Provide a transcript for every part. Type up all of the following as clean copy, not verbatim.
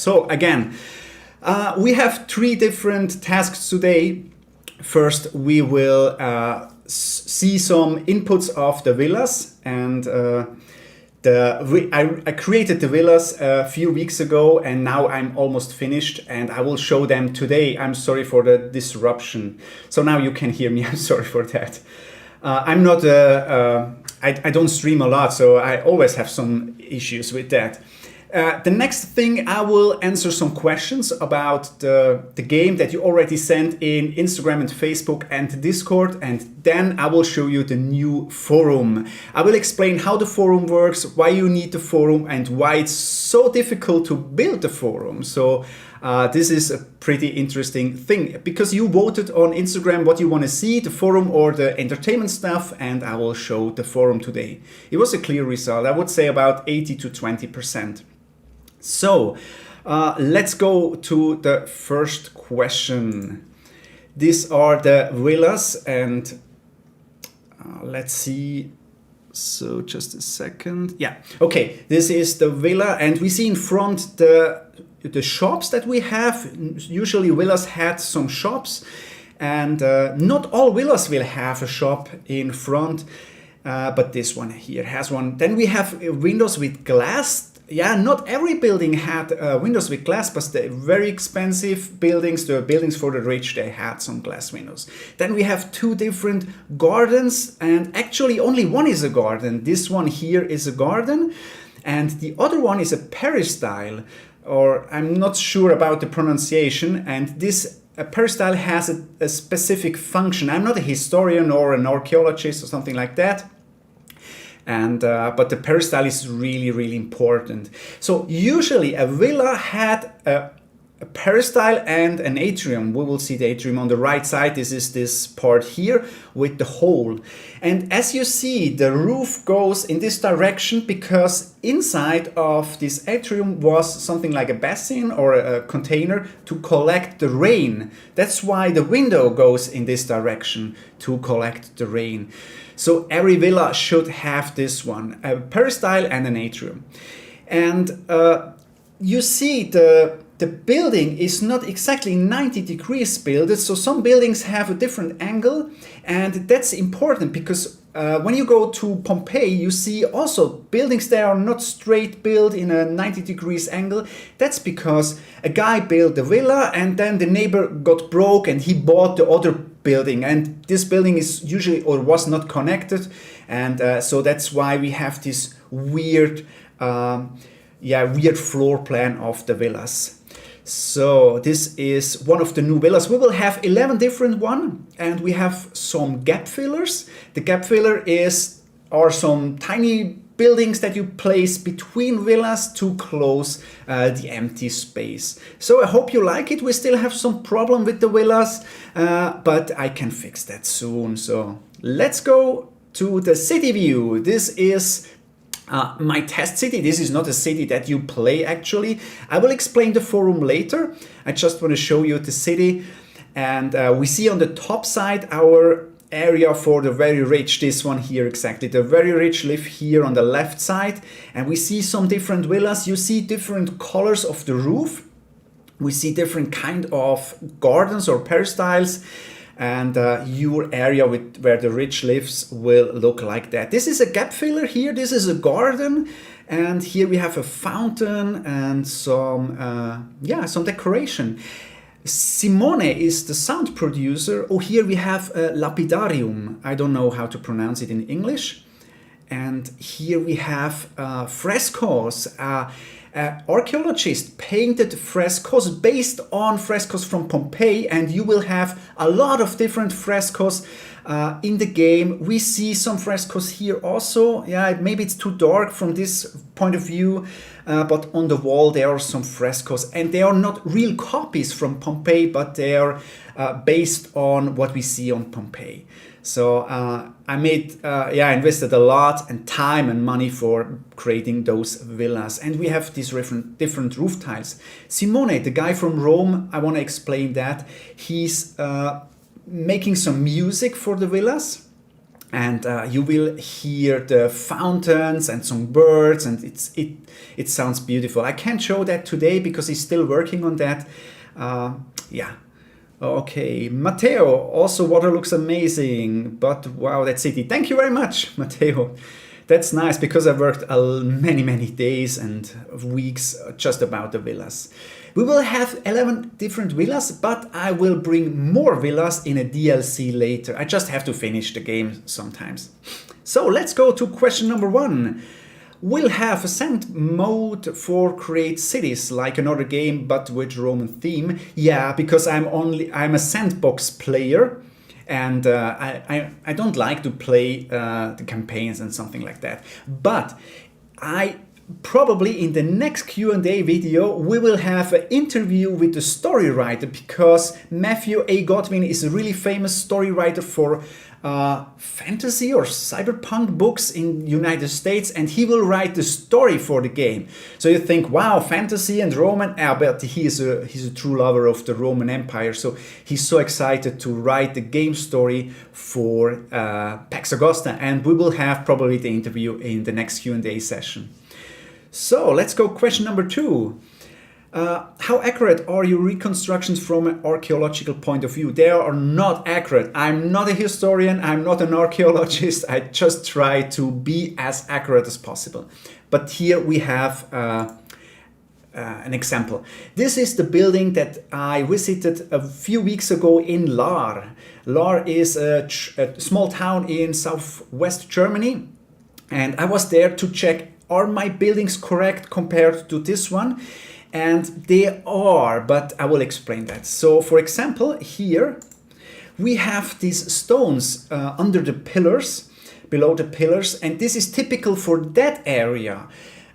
So again, we have three different tasks today. First, we will see some inputs of the villas, and I created the villas a few weeks ago, and now I'm almost finished, and I will show them today. I'm sorry for the disruption. So now you can hear me. I'm sorry for that. I'm not. I don't stream a lot, so I always have some issues with that. The next thing, I will answer some questions about the game that you already sent in Instagram and Facebook and Discord, and then I will show you the new forum. I will explain how the forum works, why you need the forum, and why it's so difficult to build the forum. So this is a pretty interesting thing, because you voted on Instagram what you want to see, the forum or the entertainment stuff, and I will show the forum today. It was a clear result. I would say about 80 to 20%. So let's go to the first question. These are the villas, and let's see. So just a second. Yeah, okay, this is the villa, and we see in front the shops that we have. Usually villas had some shops, and not all villas will have a shop in front, but this one here has one. Then we have windows with glass. Yeah, not every building had windows with glass, but the very expensive buildings, the buildings for the rich, they had some glass windows. Then we have two different gardens, and actually only one is a garden. This one here is a garden, and the other one is a peristyle, or I'm not sure about the pronunciation, and this peristyle has a specific function. I'm not a historian or an archaeologist or something like that. And but the peristyle is really, really important. So usually a villa had a peristyle and an atrium. We will see the atrium on the right side. This is this part here with the hole. And as you see, the roof goes in this direction because inside of this atrium was something like a basin or a container to collect the rain. That's why the window goes in this direction, to collect the rain. So every villa should have this one, a peristyle and an atrium. And you see the building is not exactly 90 degrees built, so some buildings have a different angle, and that's important because when you go to Pompeii, you see also buildings that are not straight built in a 90 degrees angle. That's because a guy built the villa and then the neighbor got broke and he bought the other building, and this building is usually or was not connected, and so that's why we have this weird weird floor plan of the villas. So this is one of the new villas. We will have 11 different ones, and we have some gap fillers. The gap filler are some tiny buildings that you place between villas to close the empty space. So I hope you like it. We still have some problem with the villas, but I can fix that soon. So let's go to the city view. This is my test city. This is not a city that you play actually. I will explain the forum later. I just want to show you the city. And we see on the top side our area for the very rich. This one here exactly. The very rich live here on the left side. And we see some different villas. You see different colors of the roof. We see different kind of gardens or peristyles. And your area where the rich lives will look like that. This is a gap filler here. This is a garden, and here we have a fountain and some decoration. Simone is the sound producer. Oh, here we have a lapidarium. I don't know how to pronounce it in English. And here we have frescoes. Archaeologists painted frescoes based on frescoes from Pompeii, and you will have a lot of different frescoes in the game. We see some frescoes here also. Yeah, maybe it's too dark from this point of view, but on the wall there are some frescoes, and they are not real copies from Pompeii, but they are based on what we see on Pompeii. So I invested a lot and time and money for creating those villas. And we have these different roof tiles. Simone, the guy from Rome, I want to explain that. He's making some music for the villas. and you will hear the fountains and some birds, and it sounds beautiful. I can't show that today because he's still working on that. Yeah. Okay, Matteo, also water looks amazing, but wow, that city. Thank you very much, Matteo. That's nice because I worked many days and weeks just about the villas. We will have 11 different villas, but I will bring more villas in a DLC later. I just have to finish the game sometimes. So let's go to question number 1. We'll have a sand mode for create cities like another game but with Roman theme. Yeah, because I'm a sandbox player. And I don't like to play the campaigns and something like that. But I probably in the next Q&A video we will have an interview with the story writer, because Matthew A. Godwin is a really famous story writer for fantasy or cyberpunk books in United States, and he will write the story for the game. So you think, wow, fantasy and Roman, but he's a true lover of the Roman Empire, so he's so excited to write the game story for Pax Augusta, and we will have probably the interview in the next Q&A session. So let's go question number 2. How accurate are your reconstructions from an archaeological point of view? They are not accurate. I'm not a historian, I'm not an archaeologist. I just try to be as accurate as possible. But here we have an example. This is the building that I visited a few weeks ago in Lahr. Lahr is a small town in southwest Germany, and I was there to check, are my buildings correct compared to this one? And they are, but I will explain that. So for example, here we have these stones under the pillars, below the pillars, and this is typical for that area.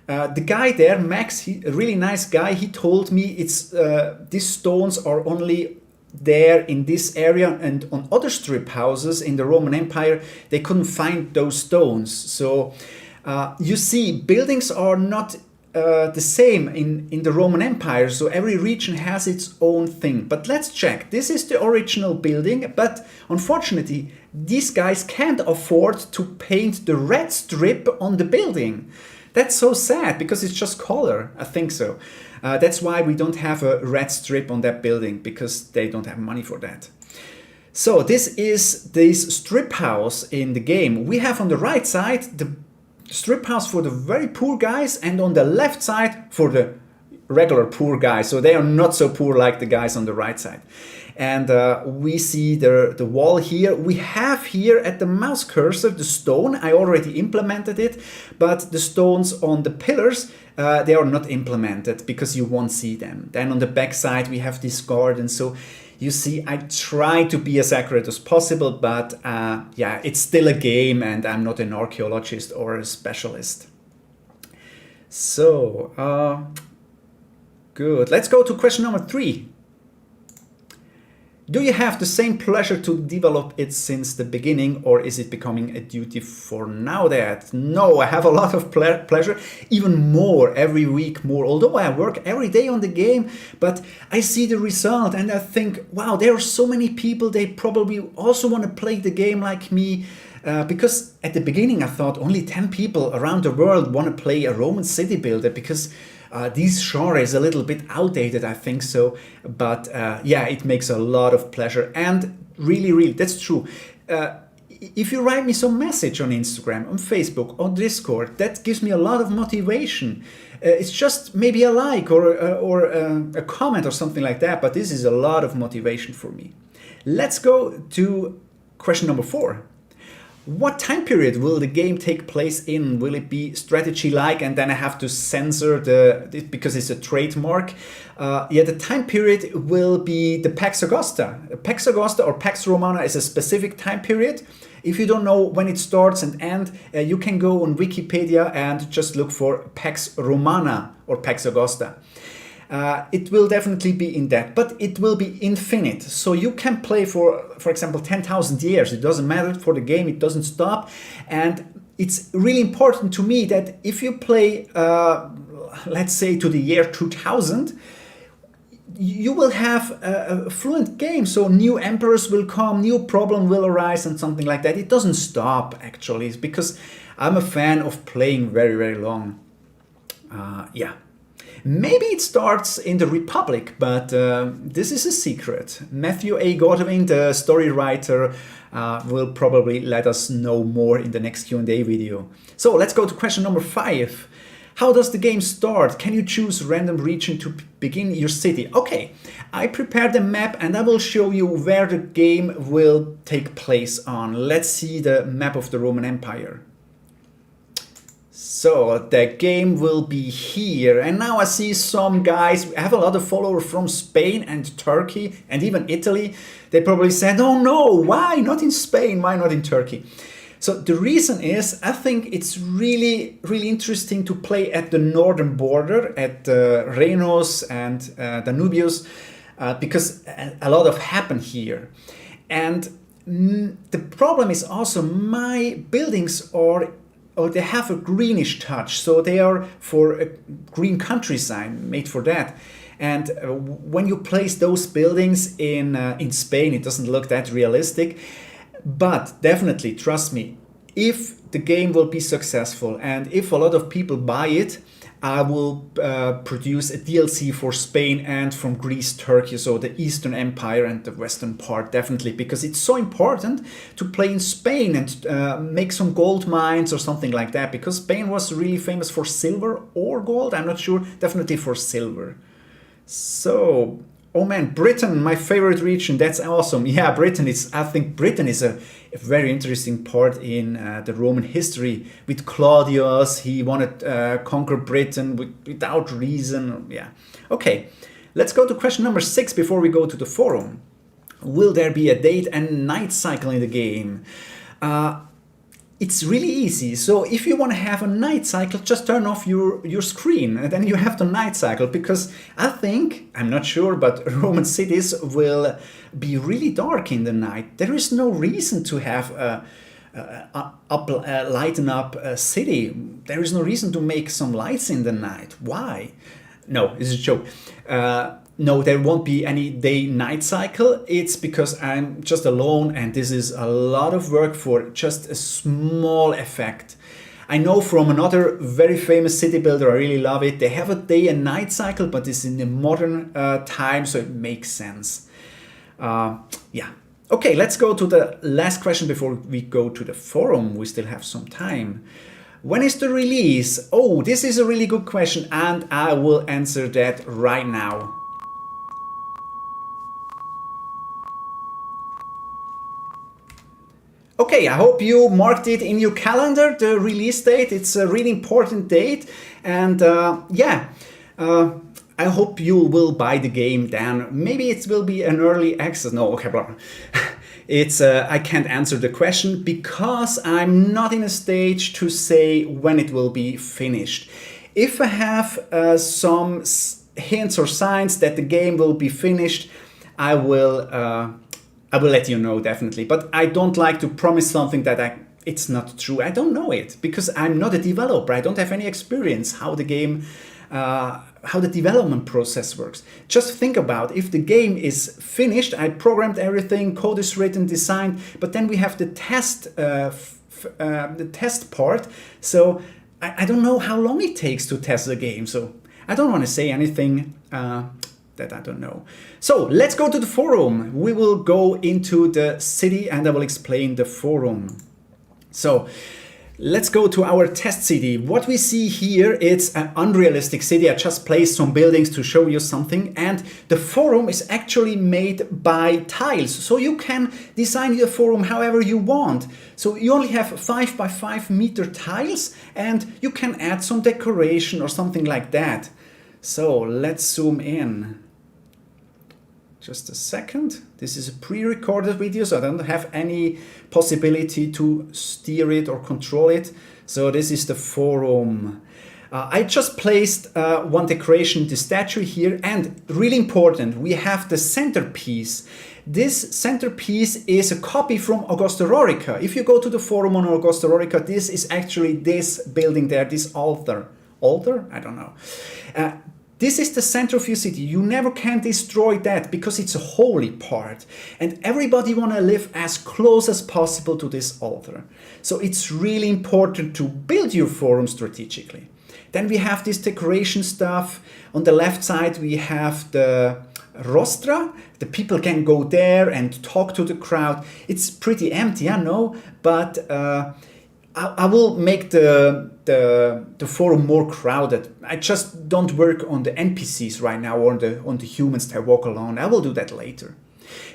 The guy there, Max, a really nice guy, he told me these stones are only there in this area, and on other strip houses in the Roman Empire they couldn't find those stones. So you see, buildings are not the same in the Roman Empire, so every region has its own thing. But let's check. This is the original building, but unfortunately these guys can't afford to paint the red strip on the building. That's so sad, because it's just color, I think so. That's why we don't have a red strip on that building, because they don't have money for that. So this is this strip house in the game. We have on the right side the strip house for the very poor guys, and on the left side for the regular poor guys. So they are not so poor like the guys on the right side. And we see the wall here. We have here at the mouse cursor the stone. I already implemented it, but the stones on the pillars, they are not implemented because you won't see them. Then on the back side we have this garden. So you see, I try to be as accurate as possible, but yeah, it's still a game and I'm not an archaeologist or a specialist. So, good. Let's go to question number 3. Do you have the same pleasure to develop it since the beginning, or is it becoming a duty for now that? No, I have a lot of pleasure, even more, every week more. Although I work every day on the game, but I see the result and I think, wow, there are so many people, they probably also want to play the game like me. Because at the beginning I thought only 10 people around the world want to play a Roman city builder, because this genre is a little bit outdated, I think so. But yeah, it makes a lot of pleasure, and really, that's true. If you write me some message on Instagram, on Facebook, on Discord, that gives me a lot of motivation. It's just maybe a like or a comment or something like that, but this is a lot of motivation for me. Let's go to question number 4. What time period will the game take place in? Will it be strategy-like? And then I have to censor it because it's a trademark. Yeah, the time period will be the Pax Augusta. Pax Augusta or Pax Romana is a specific time period. If you don't know when it starts and ends, you can go on Wikipedia and just look for Pax Romana or Pax Augusta. It will definitely be in that, but it will be infinite. So you can play for example, 10,000 years. It doesn't matter for the game, it doesn't stop. And it's really important to me that if you play, let's say to the year 2000, you will have a fluent game. So new emperors will come, new problem will arise and something like that. It doesn't stop actually. It's because I'm a fan of playing very, very long. Yeah. Maybe it starts in the Republic, but this is a secret. Matthew A. Godwin, the story writer, will probably let us know more in the next Q&A video. So let's go to question number 5. How does the game start? Can you choose random region to begin your city? Okay, I prepared a map and I will show you where the game will take place on. Let's see the map of the Roman Empire. So the game will be here, and now I see some guys, I have a lot of followers from Spain and Turkey and even Italy. They probably said, oh no, why not in Spain, why not in Turkey? So the reason is, I think it's really, really interesting to play at the northern border, at Rhenos and Danubius, because a lot of happen here. And the problem is also my buildings are, or they have a greenish touch, so they are for a green countryside, made for that. And when you place those buildings in Spain, it doesn't look that realistic. But definitely, trust me, if the game will be successful and if a lot of people buy it, I will produce a DLC for Spain and from Greece, Turkey, so the Eastern Empire and the Western part, definitely, because it's so important to play in Spain and make some gold mines or something like that, because Spain was really famous for silver or gold, I'm not sure, definitely for silver. So, oh man, Britain, my favorite region, that's awesome. Yeah, Britain is, I think Britain is a very interesting part in the Roman history. With Claudius, he wanted to conquer Britain without reason. Yeah. Okay, let's go to question number 6 before we go to the forum. Will there be a date and night cycle in the game? It's really easy. So if you want to have a night cycle, just turn off your screen and then you have the night cycle, because I think, I'm not sure, but Roman cities will be really dark in the night. There is no reason to have lighten up a city. There is no reason to make some lights in the night. Why? No, it's a joke. No, there won't be any day-night cycle. It's because I'm just alone and this is a lot of work for just a small effect. I know from another very famous city builder, I really love it. They have a day and night cycle, but it's in the modern time, so it makes sense. Yeah. Okay, let's go to the last question before we go to the forum. We still have some time. When is the release? Oh, this is a really good question and I will answer that right now. Okay, I hope you marked it in your calendar, the release date. It's a really important date. And yeah, I hope you will buy the game then. Maybe it will be an early access. No, okay, blah. It's I can't answer the question because I'm not in a stage to say when it will be finished. If I have some hints or signs that the game will be finished, I will let you know, definitely. But I don't like to promise something that it's not true. I don't know it because I'm not a developer. I don't have any experience how the game, how the development process works. Just think about if the game is finished, I programmed everything, code is written, designed, but then we have the test part. So I don't know how long it takes to test the game. So I don't want to say anything that I don't know. So let's go to the forum. We will go into the city and I will explain the forum. So let's go to our test city. What we see here, it's an unrealistic city. I just placed some buildings to show you something. And the forum is actually made by tiles. So you can design your forum however you want. So you only have 5 by 5 meter tiles and you can add some decoration or something like that. So let's zoom in. Just a second. This is a pre-recorded video, so I don't have any possibility to steer it or control it. So this is the forum. I just placed one decoration, the statue here, and really important, we have the centerpiece. This centerpiece is a copy from Augusta Raurica. If you go to the forum on Augusta Raurica, this is actually this building there, this altar. Altar? I don't know. This is the center of your city. You never can destroy that because it's a holy part. And everybody want to live as close as possible to this altar. So it's really important to build your forum strategically. Then we have this decoration stuff. On the left side, we have the rostra. The people can go there and talk to the crowd. It's pretty empty, I know, but I will make the forum more crowded. I just don't work on the NPCs right now or on the humans that walk alone. I will do that later.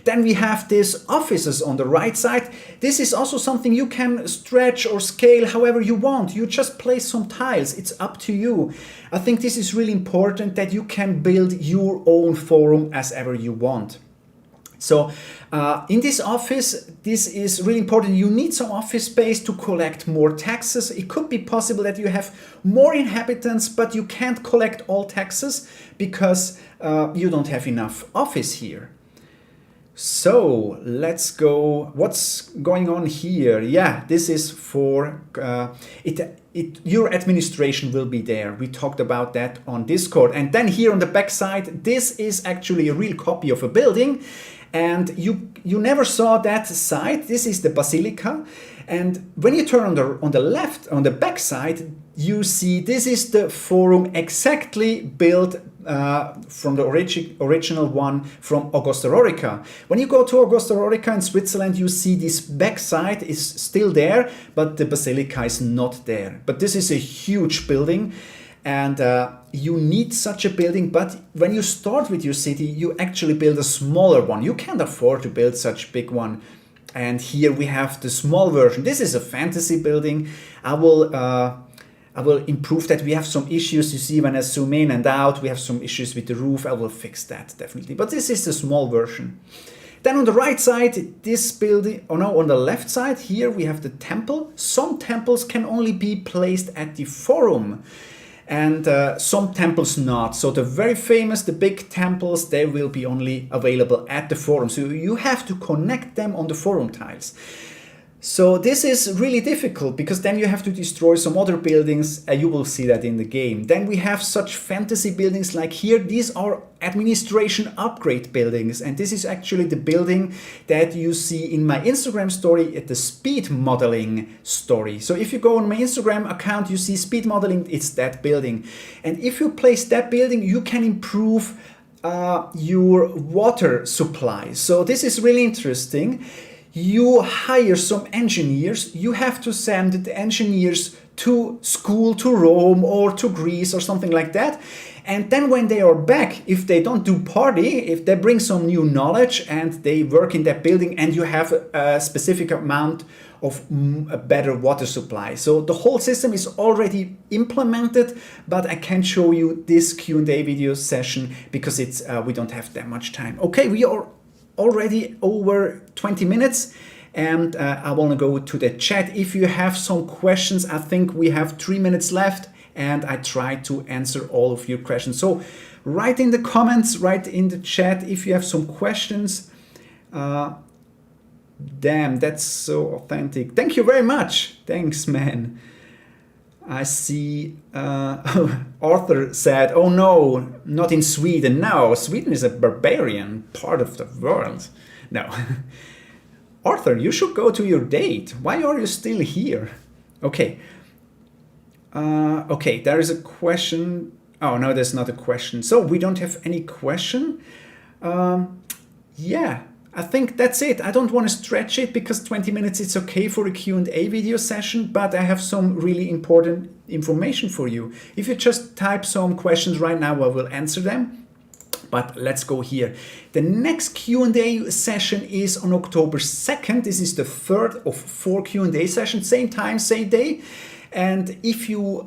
Then we have these offices on the right side. This is also something you can stretch or scale however you want. You just place some tiles. It's up to you. I think this is really important that you can build your own forum as ever you want. So in this office, this is really important. You need some office space to collect more taxes. It could be possible that you have more inhabitants, but you can't collect all taxes because you don't have enough office here. So let's go. What's going on here? Yeah, this is for your administration will be there. We talked about that on Discord. And then here on the back side, this is actually a real copy of a building. And you never saw that side. This is the basilica. And when you turn on the left, on the back side, you see this is the forum exactly built from the original one from Augusta Raurica. When you go to Augusta Raurica in Switzerland, you see this back side is still there, but the basilica is not there. But this is a huge building. And you need such a building, but when you start with your city, you actually build a smaller one. You can't afford to build such a big one. And here we have the small version. This is a fantasy building. I will improve that. We have some issues. You see when I zoom in and out, we have some issues with the roof. I will fix that definitely. But this is the small version. Then on the right side, this building, oh no, on the left side here, we have the temple. Some temples can only be placed at the forum. And some temples not. So the very famous, the big temples, they will be only available at the forum. So you have to connect them on the forum tiles. So this is really difficult because then you have to destroy some other buildings. You will see that in the game. Then we have such fantasy buildings like here. These are administration upgrade buildings. And this is actually the building that you see in my Instagram story at the speed modeling story. So if you go on my Instagram account, you see speed modeling, it's that building. And if you place that building, you can improve your water supply. So this is really interesting. You hire some engineers, you have to send the engineers to school, to Rome or to Greece or something like that. And then when they are back, if they don't do party, if they bring some new knowledge and they work in that building and you have a specific amount of a better water supply. So the whole system is already implemented, but I can't show you this Q&A video session because it's we don't have that much time. Okay, we are already over 20 minutes and I want to go to the chat. If you have some questions, I think we have 3 minutes left and I try to answer all of your questions. So write in the comments, write in the chat if you have some questions. Damn, that's so authentic. Thank you very much. Thanks, man. I see Arthur said, oh no, not in Sweden. No, Sweden is a barbarian part of the world. No. Arthur, you should go to your date. Why are you still here? Okay. Okay, there is a question. Oh, no, there's not a question. So we don't have any question. Yeah, I think that's it. I don't want to stretch it because 20 minutes is okay for a Q&A video session, but I have some really important information for you. If you just type some questions right now, I will answer them. But let's go here. The next Q&A session is on October 2nd. This is the third of 4 Q&A sessions, same time, same day. And if you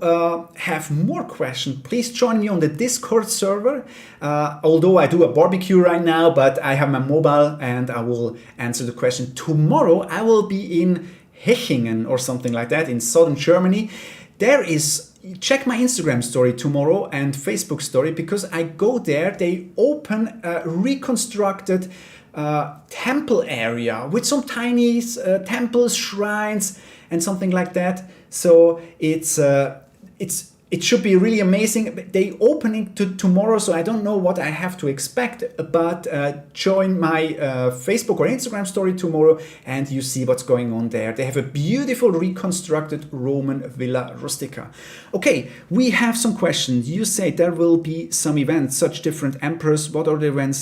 have more questions, please join me on the Discord server. Although I do a barbecue right now, but I have my mobile and I will answer the question. Tomorrow I will be in Hechingen or something like that in southern Germany. Check my Instagram story tomorrow and Facebook story because I go there. They open a reconstructed temple area with some tiny temples, shrines and something like that. So it's it should be really amazing. They opening to tomorrow, so I don't know what I have to expect, but join my Facebook or Instagram story tomorrow and you see what's going on there. They have a beautiful reconstructed Roman Villa Rustica. Okay, we have some questions. You say there will be some events, such different emperors. What are the events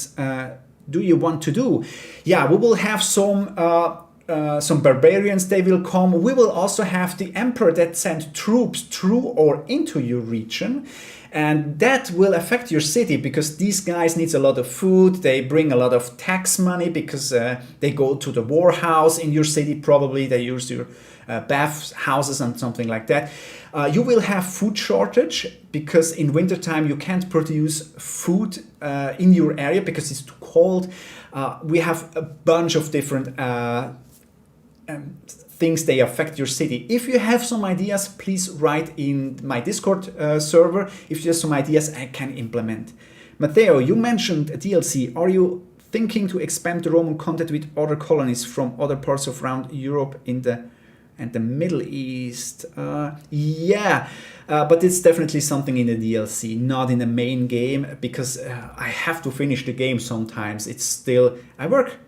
do you want to do? Yeah, we will have some barbarians, they will come. We will also have the emperor that sent troops through or into your region, and that will affect your city because these guys need a lot of food. They bring a lot of tax money because they go to the war house in your city. Probably they use your bath houses and something like that. You will have food shortage because in wintertime you can't produce food in your area because it's too cold. We have a bunch of different things they affect your city. If you have some ideas, please write in my Discord server. If you have some ideas I can implement. Matteo, you mentioned a DLC. Are you thinking to expand the Roman content with other colonies from other parts of around Europe and the Middle East? Yeah, but it's definitely something in the DLC, not in the main game, because I have to finish the game sometimes. It's still, I work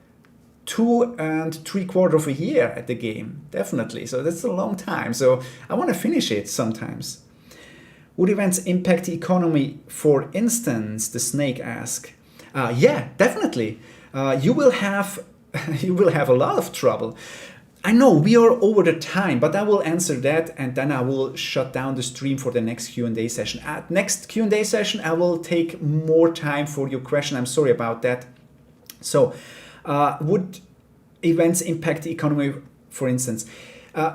2 3/4 of a year at the game, definitely. So that's a long time. So I want to finish it sometimes. Would events impact the economy, for instance? The Snake asked. Yeah, definitely. You will have a lot of trouble. I know we are over the time, but I will answer that and then I will shut down the stream for the next Q&A session. At next Q&A session, I will take more time for your question. I'm sorry about that. So, would events impact the economy, for instance?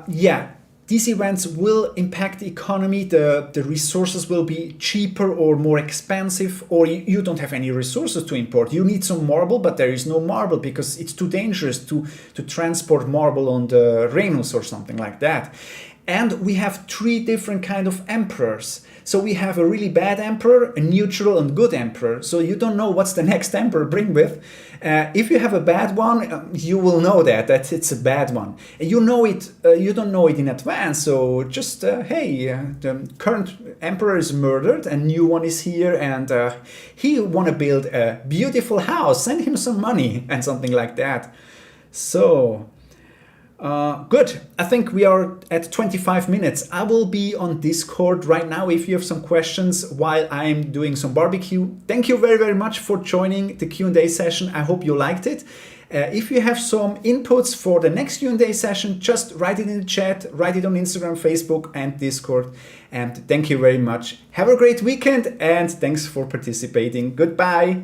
Yeah, these events will impact the economy. The resources will be cheaper or more expensive, or you don't have any resources to import. You need some marble, but there is no marble because it's too dangerous to transport marble on the Rhenus or something like that. And we have 3 different kind of emperors. So we have a really bad emperor, a neutral and good emperor. So you don't know what's the next emperor bring with. If you have a bad one, you will know that it's a bad one. And you know it. You don't know it in advance. So just hey, the current emperor is murdered, and new one is here, and he want to build a beautiful house. Send him some money and something like that. So. Good. I think we are at 25 minutes. I will be on Discord right now if you have some questions while I'm doing some barbecue. Thank you very, very much for joining the Q&A session. I hope you liked it. If you have some inputs for the next Q&A session, just write it in the chat, write it on Instagram, Facebook, and Discord. And thank you very much. Have a great weekend and thanks for participating. Goodbye.